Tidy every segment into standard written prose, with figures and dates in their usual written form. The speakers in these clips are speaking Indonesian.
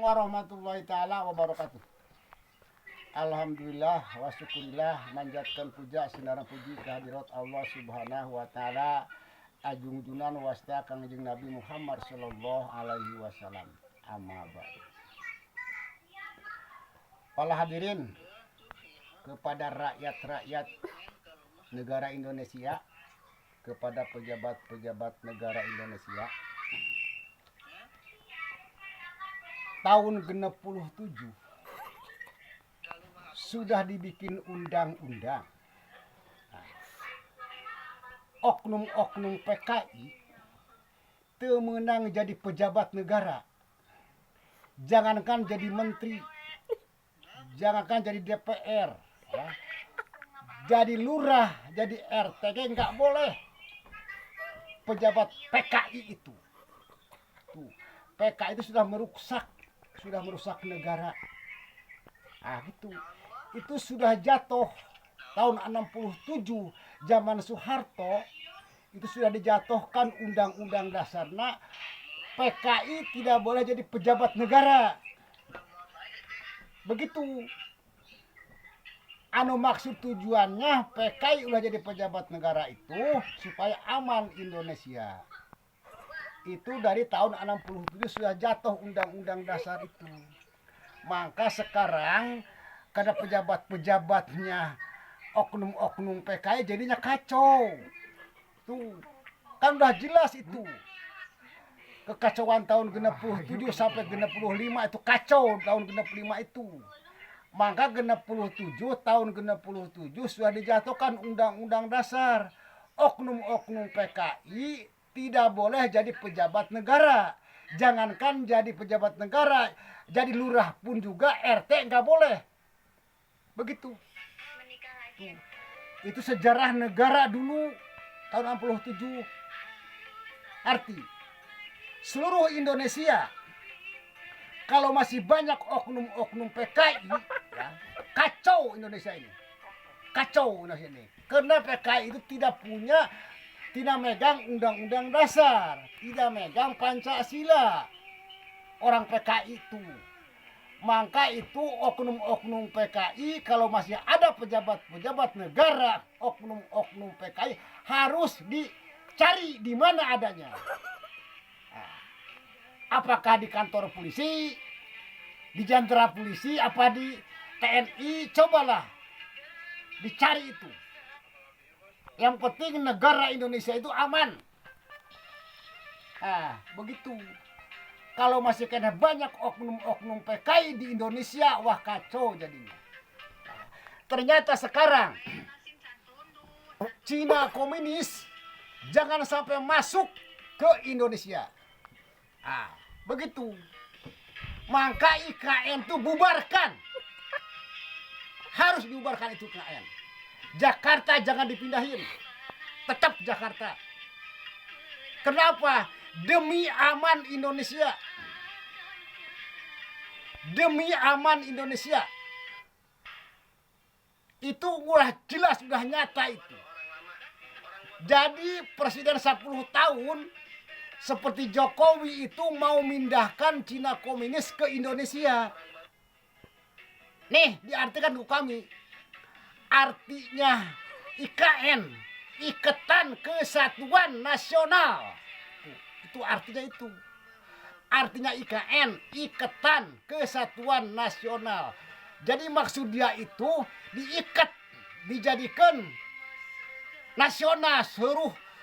warahmatullahi taala wabarakatuh. Alhamdulillah wa syukurillah, manjatkan puja sinarang puji kehadirat Allah Subhanahu wa taala, ajung junan wasta Kangjeng Nabi Muhammad sallallahu alaihi wasallam. Amma ba'du. Para hadirin, kepada rakyat-rakyat negara Indonesia, kepada pejabat-pejabat negara Indonesia, tahun 67 sudah dibikin undang-undang. Oknum-oknum PKI temenang jadi pejabat negara, jangankan jadi menteri, jangankan jadi DPR, ya. Jadi lurah, jadi RT, nggak boleh. Pejabat PKI itu, PKI itu sudah merusak negara. Gitu. Itu sudah jatuh tahun 67 zaman Soeharto, itu sudah dijatuhkan undang-undang dasarnya PKI tidak boleh jadi pejabat negara. Begitu. Maksud tujuannya PKI udah jadi pejabat negara itu supaya aman Indonesia. Itu dari tahun 67 sudah jatuh undang-undang dasar itu. Maka sekarang karena pejabat-pejabatnya oknum-oknum PKI jadinya kacau. Tuh, kan udah jelas itu. Kekacauan tahun 67 sampai 65 itu kacau tahun 65 itu. Maka 67 tahun 67 sudah dijatuhkan undang-undang dasar. Oknum-oknum PKI tidak boleh jadi pejabat negara. Jangankan jadi pejabat negara, jadi lurah pun juga RT nggak boleh. Begitu. Tuh. Itu sejarah negara dulu tahun 67. Arti seluruh Indonesia kalau masih banyak oknum-oknum PKI, ya, kacau Indonesia ini. Kacau Indonesia ini. Karena PKI itu tidak megang undang-undang dasar, tidak megang Pancasila. Orang PKI itu. Maka itu oknum-oknum PKI kalau masih ada pejabat-pejabat negara, oknum-oknum PKI harus dicari di mana adanya. Apakah di kantor polisi, di jantara polisi, apa di TNI, cobalah dicari itu. Yang penting negara Indonesia itu aman. Begitu. Kalau masih kena banyak oknum-oknum PKI di Indonesia, wah kacau jadinya. Ternyata sekarang Cina komunis jangan sampai masuk ke Indonesia. Begitu. Maka IKN itu bubarkan. Harus dibubarkan itu IKN. Jakarta jangan dipindahin. Tetap Jakarta. Kenapa? Demi aman Indonesia. Demi aman Indonesia. Itu udah jelas, udah nyata itu. Jadi presiden 10 tahun seperti Jokowi itu mau mindahkan Cina komunis ke Indonesia. Nih, diartikan ke kami. Artinya IKN, Ikatan Kesatuan Nasional. Itu artinya itu. Artinya IKN, Ikatan Kesatuan Nasional. Jadi maksud dia itu diikat, dijadikan nasional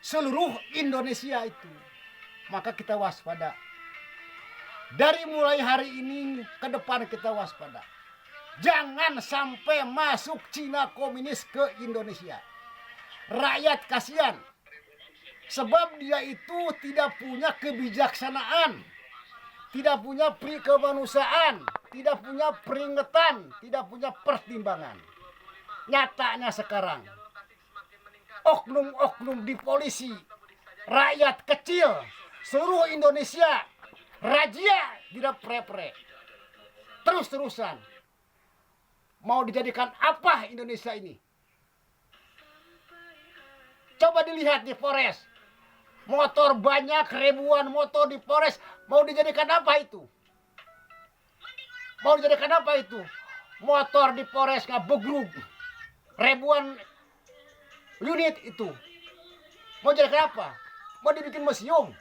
seluruh Indonesia itu. Maka kita waspada. Dari mulai hari ini ke depan kita waspada. Jangan sampai masuk Cina komunis ke Indonesia. Rakyat kasihan. Sebab dia itu tidak punya kebijaksanaan. Tidak punya kemanusiaan. Tidak punya peringatan. Tidak punya pertimbangan. Nyatanya sekarang. Oknum-oknum di polisi. Rakyat kecil. Seluruh Indonesia razia tidak pre-pre. Terus-terusan. Mau dijadikan apa Indonesia ini? Coba dilihat di Polres. Motor banyak, ribuan motor di Polres. Mau dijadikan apa itu? Mau dijadikan apa itu? Motor di Polres ngabegrug. Ribuan unit itu. Mau jadikan apa? Mau dibikin museum.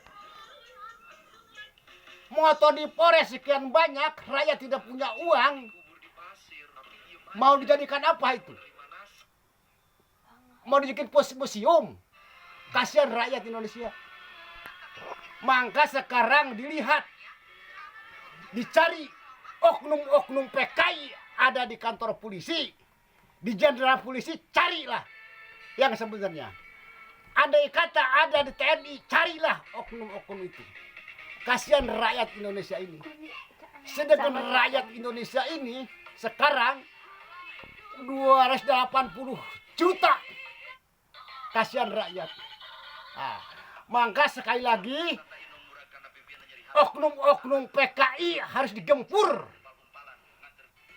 Motor di Polres sekian banyak, rakyat tidak punya uang. Mau dijadikan apa itu? Mau dibikin museum. Kasihan rakyat Indonesia. Maka sekarang dilihat, dicari oknum-oknum PKI ada di kantor polisi, di jenderal polisi, carilah yang sebenarnya. Andai kata ada di TNI, carilah oknum-oknum itu. Kasihan rakyat Indonesia ini. Sedangkan rakyat Indonesia ini sekarang 280 juta. Kasihan rakyat. Nah, maka sekali lagi oknum-oknum PKI harus digempur.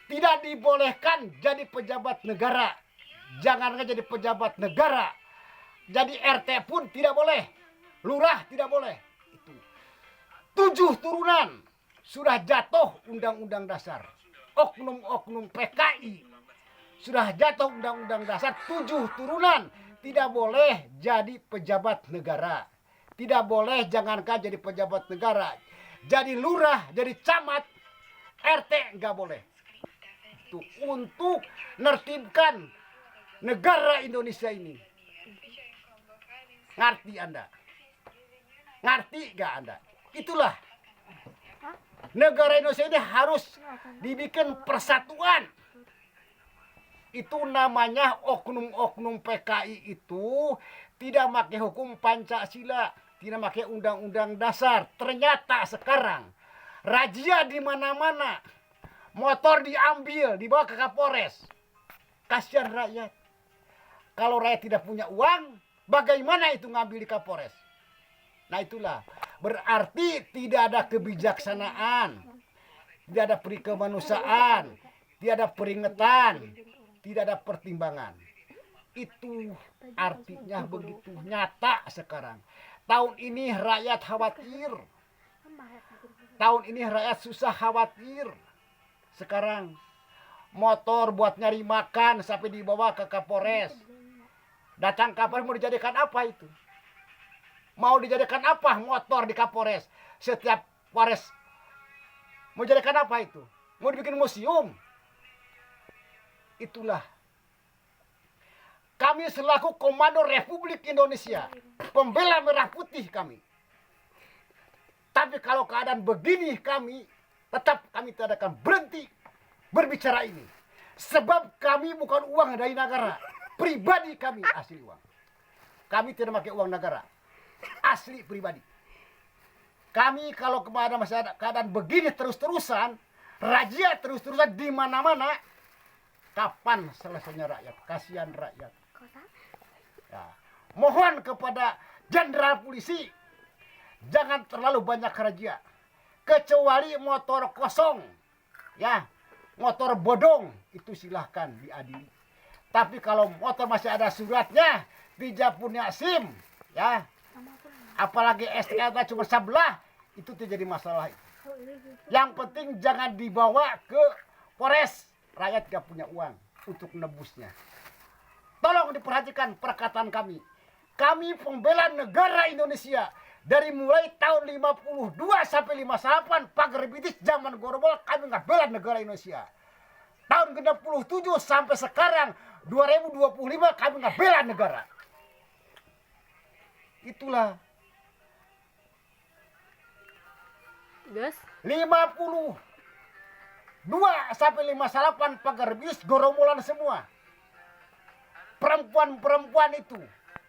Tidak dibolehkan jadi pejabat negara. Jangan jadi pejabat negara. Jadi RT pun tidak boleh. Lurah tidak boleh. Itu 7 turunan sudah jatuh undang-undang dasar. Oknum-oknum PKI sudah jatuh undang-undang dasar 7 turunan. Tidak boleh jadi pejabat negara. Tidak boleh jangankan jadi pejabat negara. Jadi lurah, jadi camat, RT nggak boleh. Itu untuk nertibkan negara Indonesia ini. Ngerti Anda? Ngerti nggak Anda? Itulah. Negara Indonesia ini harus dibikin persatuan. Itu namanya oknum-oknum PKI itu tidak pakai hukum Pancasila, tidak pakai undang-undang dasar. Ternyata sekarang razia di mana-mana, motor diambil, dibawa ke Kapolres. Kasihan rakyat. Kalau rakyat tidak punya uang, bagaimana itu ngambil di Kapolres? Nah itulah, berarti tidak ada kebijaksanaan, tidak ada perikemanusiaan, tidak ada peringatan, tidak ada pertimbangan. Itu artinya begitu nyata sekarang. Tahun ini rakyat khawatir. Tahun ini rakyat susah khawatir. Sekarang motor buat nyari makan sampai dibawa ke Kapolres. Datang Kapolres mau dijadikan apa itu? Mau dijadikan apa motor di Kapolres? Setiap Polres mau jadikan apa itu? Mau dibikin museum? Itulah. Kami selaku Komando Republik Indonesia, pembela merah putih kami. Tapi kalau keadaan begini kami, tetap kami tidak akan berhenti berbicara ini. Sebab kami bukan uang dari negara. Pribadi kami asli uang. Kami tidak pakai uang negara. Asli pribadi. Kami kalau kepada masyarakat keadaan begini terus-terusan, razia terus-terusan di mana-mana, kapan selesainya rakyat? Kasihan rakyat. Ya. Mohon kepada jenderal polisi, jangan terlalu banyak razia. Kecuali motor kosong, ya, motor bodong, itu silahkan diadili. Tapi kalau motor masih ada suratnya, tidak punya SIM, ya, apalagi STNK cuma sebelah, itu terjadi masalah. Yang penting jangan dibawa ke Polres. Rakyat gak punya uang untuk menebusnya. Tolong diperhatikan perkataan kami. Kami pembela negara Indonesia. Dari mulai tahun 52 sampai 58 pagar Britis zaman Gorbol kami nggak bela negara Indonesia. Tahun 67 sampai sekarang 2025 kami nggak bela negara. Itulah. Gus? 52 sampai 58 pagar bis gerombolan semua. Perempuan-perempuan itu,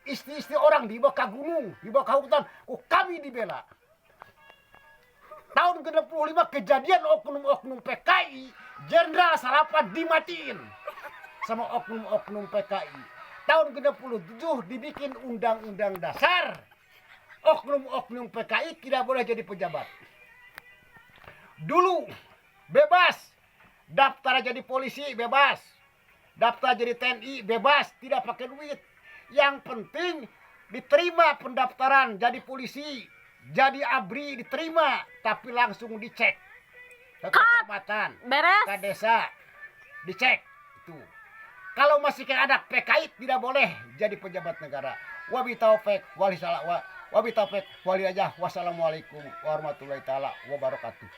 istri-istri orang dibawa ke gunung, dibawa ke hutan, kami dibela. Tahun ke-25 kejadian oknum-oknum PKI, Jenderal Salapan dimatiin sama oknum-oknum PKI. Tahun ke-27 dibikin undang-undang dasar, oknum-oknum PKI tidak boleh jadi pejabat. Dulu bebas, daftar jadi polisi bebas, daftar jadi TNI bebas, tidak pakai duit. Yang penting diterima pendaftaran jadi polisi, jadi ABRI diterima, tapi langsung dicek ke kecamatan, Beres. ke desa, dicek itu. Kalau masih kayak anak PKI tidak boleh jadi pejabat negara. Wabi taufik wali salah wabi taufik wali aja. Wassalamualaikum warahmatullahi taala wabarakatuh.